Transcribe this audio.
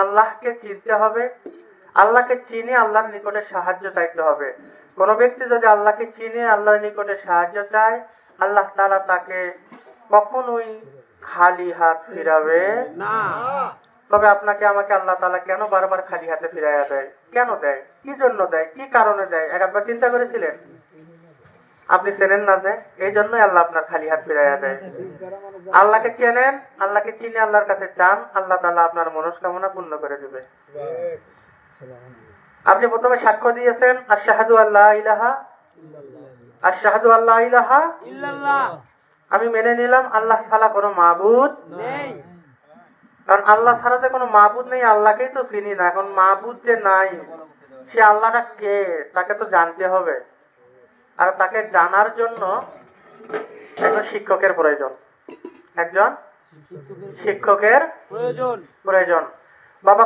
আল্লাহকে চিনতে হবে, আল্লাহকে চিনে আল্লাহর নিকটে সাহায্য চাইতে হবে। কোন ব্যক্তি যদি আল্লাহকে চিনে আল্লাহর নিকটে সাহায্য চায়, আল্লাহ তাআলা তাকে কখনোই খালি হাত ফিরাবে না। তবে আপনাকে আমাকে আল্লাহ তাআলা কেন বারবার খালি হাতে ফিরাইয়া দেয়? কেন দেয়? কি জন্য দেয়? কি কারণে দেয়? একবার চিন্তা করেছিলেন? আপনি চেনেন না যে এই জন্যই আল্লাহ আপনার খালি হাত ফিরাইয়া দেয়। আল্লাহকে চেনেন, আল্লাহকে চিনে আল্লাহর কাছে চান, আল্লাহ তাআলা আপনার মনস্কামনা পূর্ণ করে দিবে। আপনি প্রথমে সাক্ষ্য দিয়েছেন আশহাদু আল্লা ইলাহা আশহাদু আল্লা ইলাহা ইল্লাল্লাহ, আমি মেনে নিলাম আল্লাহ ছাড়া কোনো মাবুদ নেই। কারণ আল্লাহ ছাড়া যে কোনো মাবুদ নেই, আল্লাহকেই তো চিনি না। এখন মাবুদ যে নাই, সে আল্লাহটা কে তাকে তো জানতে হবে। আর তাকে জানার জন্য একজন শিক্ষকের প্রয়োজন, একজন শিক্ষকের প্রয়োজন। বাবা